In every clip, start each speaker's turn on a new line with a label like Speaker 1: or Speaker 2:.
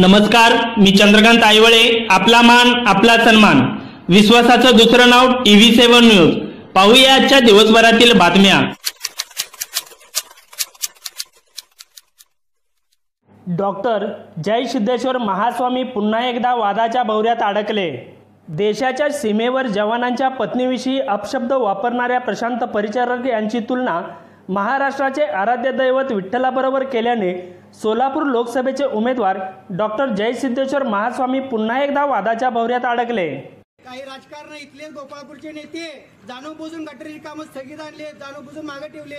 Speaker 1: नमस्कार, मी चंद्रकांत आईवळे. आपला मान आपला सन्मान. विश्वासाचं दुसरं नाव TV7 न्यूज. पाहूया आजच्या दिवसभरातील बातम्या. डॉक्टर जय सिद्धेश्वर महास्वामी पुन्हा एकदा वादाच्या भोवऱ्यात अडकले. देशाच्या सीमेवर जवानांच्या पत्नीविषयी अपशब्द वापरणाऱ्या प्रशांत परिचारक यांची तुलना महाराष्ट्राचे आराध्य दैवत विठ्ठलाबरोबर केल्याने सोलापूर लोकसभेचे उमेदवार डॉक्टर जय सिद्धेश्वर महास्वामी पुन्हा एकदा वादाच्या भोवऱ्यात अडकले.
Speaker 2: काही राजकारण इथले गोपाळपूरचे नेते जाणून गटारी कामं स्थगित आणले, जाणून मागे ठेवले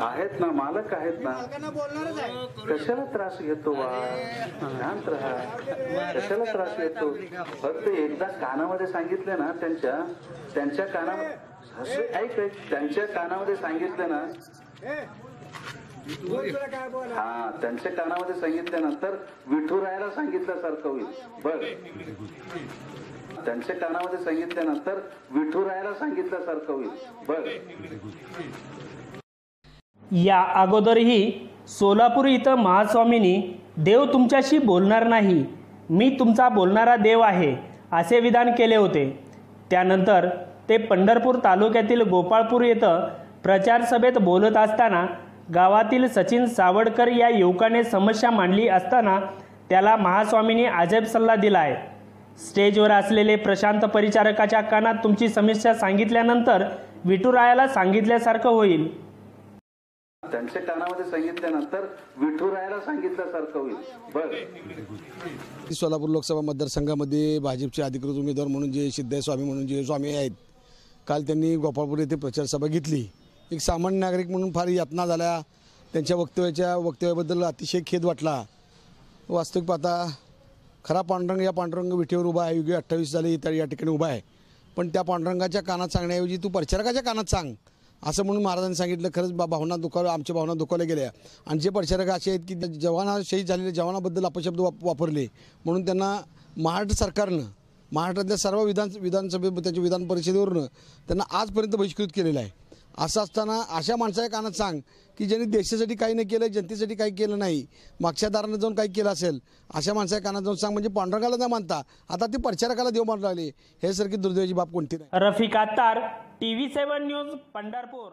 Speaker 3: आहेत ना, मालक आहेत ना,
Speaker 2: मालकांना बोलणारच आहे.
Speaker 3: कशाला त्रास घेतो बा, शांत राहा, कशाला त्रास घेतो. फक्त एकदा कानामध्ये सांगितले ना, त्यांच्या कानामध्ये ऐक त्यांच्या कानामध्ये सांगितलं ना, हा त्यांच्या कानामध्ये सांगितल्यानंतर विठुरायाला सांगितल्यासारखं होईल. बर, त्यांच्या कानामध्ये सांगितल्यानंतर विठुरायाला सांगितल्यासारखं होईल. बर.
Speaker 1: या अगोदरही सोलापूर इथं महास्वामींनी देव तुमच्याशी बोलणार नाही, मी तुमचा बोलणारा देव आहे असे विधान केले होते. त्यानंतर ते पंढरपूर तालुक्यातील गोपाळपूर येथे प्रचार सभेत बोलत असताना गावातील सचिन सावडकर या युवकाने समस्या मांडली असताना त्याला महास्वामींनी अजब सल्ला दिला आहे. स्टेजवर असलेले प्रशांत परिचारकाच्या कानात तुमची समस्या सांगितल्यानंतर विठुरायाला सांगितल्यासारखं होईल.
Speaker 3: त्यांच्या कानामध्ये सांगितल्यानंतर विठुरायाला सांगितल्यासारखं होईल. बर.
Speaker 4: सोलापूर लोकसभा मतदारसंघामध्ये भाजपचे अधिकृत उमेदवार म्हणून जे सिद्धेश्वर म्हणून जे स्वामी आहेत, काल त्यांनी गोपाळपूर येथे प्रचार सभा घेतली. एक सामान्य नागरिक म्हणून फार यातना झाल्या. त्यांच्या वक्तव्याबद्दल अतिशय खेद वाटला. वास्तविक पाहता खरा पांडुरंग या पांडुरंग विठेवर उभा आहे. युगे 28 झाले या ठिकाणी उभा आहे. पण त्या पांडुरंगाच्या कानात सांगण्याऐवजी तू परिचारकाच्या कानात सांग असं म्हणून महाराजांनी सांगितलं. खरंच भावना आमच्या भावना दुखावल्या गेल्या. आणि जे परिचारक असे आहेत की जवाना शहीद झालेल्या जवानाबद्दल अपशब्द वापरले म्हणून त्यांना महाराष्ट्र सरकारनं महाराष्ट्रातल्या सर्व विधानसभे त्याच्या विधान परिषदेवरून त्यांना आजपर्यंत बहिष्कृत केलेलं आहे. असं असताना अशा माणसाच्या कानात सांग की ज्यांनी देशासाठी काही नाही केलं, जनतेसाठी काही केलं नाही, मागच्या दारानं जाऊन काही केलं असेल, अशा माणसाच्या कानात जाऊन सांग. म्हणजे पांडुरंगाला न मानता आता ते परिचारकाला देव मानू लागले. हे सारखी दुर्दैवाची बाब कोणती नाही.
Speaker 1: Rafiq Attar, TV7 news, Pandharpur.